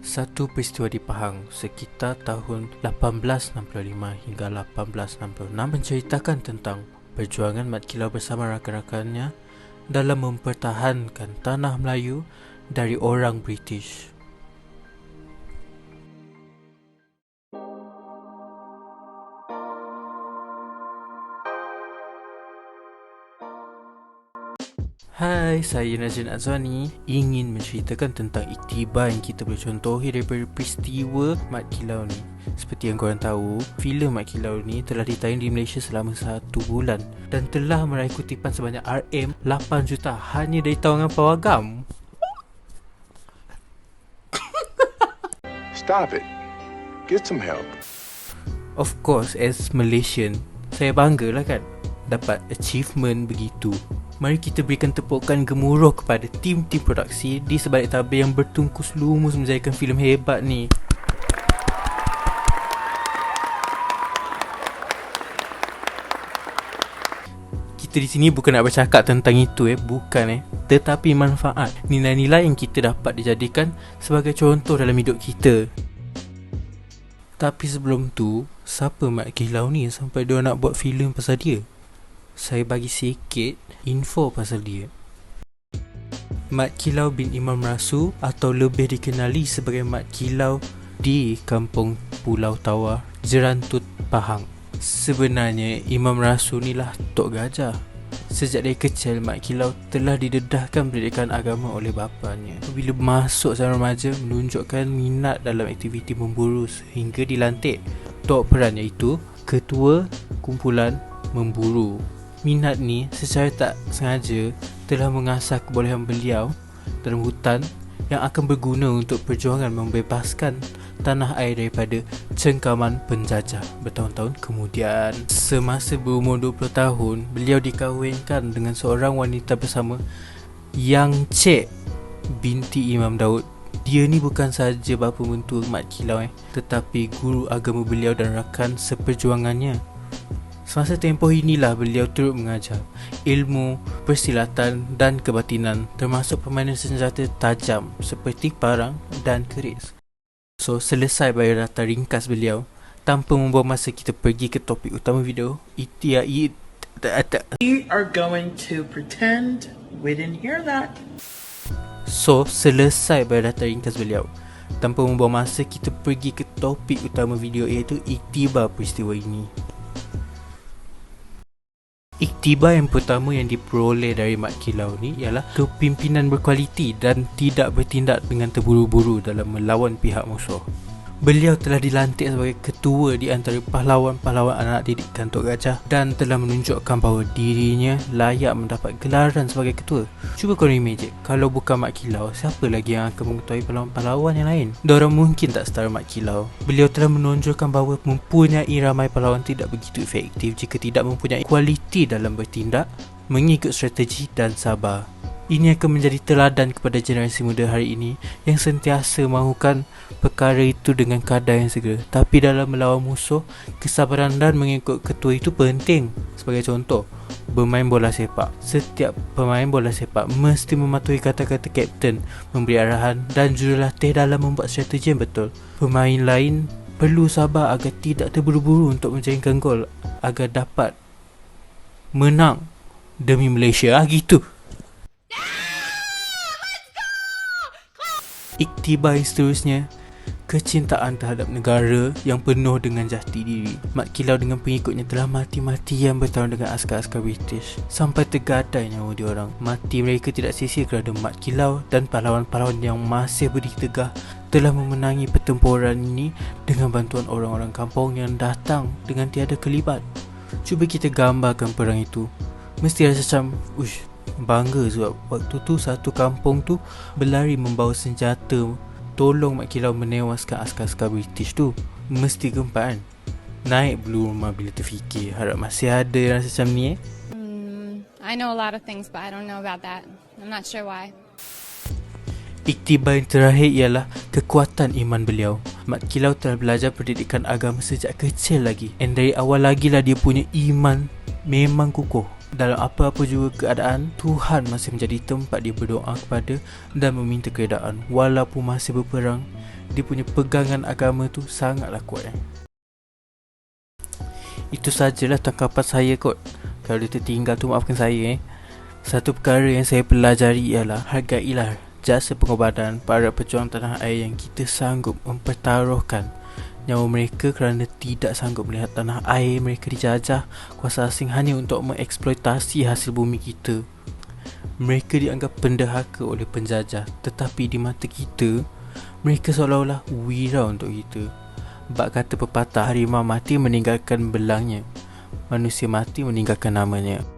Satu peristiwa di Pahang sekitar tahun 1865 hingga 1866 menceritakan tentang perjuangan Mat Kilau bersama rakan-rakannya dalam mempertahankan tanah Melayu dari orang British. Hai, saya Najin Azwani ingin menceritakan tentang iktibar yang kita boleh contohi daripada peristiwa Mat Kilau ni. Seperti yang korang tahu, filem Mat Kilau ni telah ditayang di Malaysia selama 1 bulan dan telah meraih kutipan sebanyak RM8 juta hanya dari tawangan pawagam. Stop it. Get some help. Of course, as Malaysian, saya banggalah kan dapat achievement begitu. Mari kita berikan tepukan gemuruh kepada tim-tim produksi di sebalik tabir yang bertungkus lumus menjadikan filem hebat ni. Kita di sini bukan nak bercakap tentang itu bukan tetapi manfaat, nilai-nilai yang kita dapat dijadikan sebagai contoh dalam hidup kita. Tapi sebelum tu, siapa Mat Kilau ni sampai dia nak buat filem pasal dia? Saya bagi sikit info pasal dia. Mat Kilau bin Imam Rasu atau lebih dikenali sebagai Mat Kilau di kampung Pulau Tawar, Jerantut, Pahang. Sebenarnya Imam Rasu ni lah Tok Gajah. Sejak dari kecil, Mat Kilau telah didedahkan pendidikan agama oleh bapanya. Bila masuk zaman remaja, menunjukkan minat dalam aktiviti memburu sehingga dilantik Tok Peran, iaitu Ketua Kumpulan Memburu. Minat ni secara tak sengaja telah mengasah kebolehan beliau dalam hutan yang akan berguna untuk perjuangan membebaskan tanah air daripada cengkaman penjajah bertahun-tahun kemudian. Semasa berumur 20 tahun, beliau dikahwinkan dengan seorang wanita bersama Yang Cik binti Imam Daud. Dia ni bukan sahaja bapa mentua Mat Kilau tetapi guru agama beliau dan rakan seperjuangannya. Semasa tempoh inilah beliau turut mengajar ilmu persilatan dan kebatinan, termasuk permainan senjata tajam seperti parang dan keris. So, selesai biodata ringkas beliau, tanpa membuang masa kita pergi ke topik utama video. We are going to pretend we didn't hear that. So, selesai biodata ringkas beliau, tanpa membuang masa kita pergi ke topik utama video, iaitu iktibar peristiwa ini. Iktibar yang pertama yang diperoleh dari Mat Kilau ni ialah kepimpinan berkualiti dan tidak bertindak dengan terburu-buru dalam melawan pihak musuh. Beliau telah dilantik sebagai ketua di antara pahlawan-pahlawan anak didik Tok Gajah dan telah menunjukkan bahawa dirinya layak mendapat gelaran sebagai ketua. Cuba korang imagine, kalau bukan Mat Kilau, siapa lagi yang akan mengetahui pahlawan-pahlawan yang lain? Diorang mungkin tak setara Mat Kilau. Beliau telah menunjukkan bahawa mempunyai ramai pahlawan tidak begitu efektif jika tidak mempunyai kualiti dalam bertindak, mengikut strategi dan sabar. Ini akan menjadi teladan kepada generasi muda hari ini yang sentiasa mahukan perkara itu dengan kadar yang segera. Tapi dalam melawan musuh, kesabaran dan mengikut ketua itu penting. Sebagai contoh, bermain bola sepak. Setiap pemain bola sepak mesti mematuhi kata-kata kapten, memberi arahan dan jurulatih dalam membuat strategi yang betul. Pemain lain perlu sabar agar tidak terburu-buru untuk menjaringkan gol agar dapat menang demi Malaysia. Gitu. Iktibar yang seterusnya, kecintaan terhadap negara yang penuh dengan jati diri. Mat Kilau dengan pengikutnya telah mati-matian bertarung dengan askar-askar British sampai tergadai nyawa diorang. Mati mereka tidak sia-sia kerana Mat Kilau dan pahlawan-pahlawan yang masih berdiri tegah telah memenangi pertempuran ini dengan bantuan orang-orang kampung yang datang dengan tiada kelibat. Cuba kita gambarkan perang itu. Mesti rasa macam bangga sebab waktu tu satu kampung tu berlari membawa senjata tolong Mat Kilau menewaskan askar-askar British tu. Mesti gempak kan? Naik bulu rumah bila terfikir. Harap masih ada yang rasa macam ni I know a lot of things but I don't know about that. I'm not sure why. Iktibar yang terakhir ialah kekuatan iman beliau. Mat Kilau telah belajar pendidikan agama sejak kecil lagi, and dari awal lagi lah dia punya iman memang kukuh. Dalam apa-apa juga keadaan, Tuhan masih menjadi tempat dia berdoa kepada dan meminta keredaan. Walaupun masih berperang, dia punya pegangan agama tu sangatlah kuat. Itu sajalah tangkapan saya kot. Kalau dia tertinggal tu maafkan saya. Satu perkara yang saya pelajari ialah hargailah jasa pengobatan para pejuang tanah air yang kita sanggup mempertaruhkan nyawa mereka kerana tidak sanggup melihat tanah air mereka dijajah kuasa asing hanya untuk mengeksploitasi hasil bumi kita. Mereka dianggap pendahaka oleh penjajah, tetapi di mata kita mereka seolah-olah wira untuk kita. Bak kata pepatah, harimau mati meninggalkan belangnya, manusia mati meninggalkan namanya.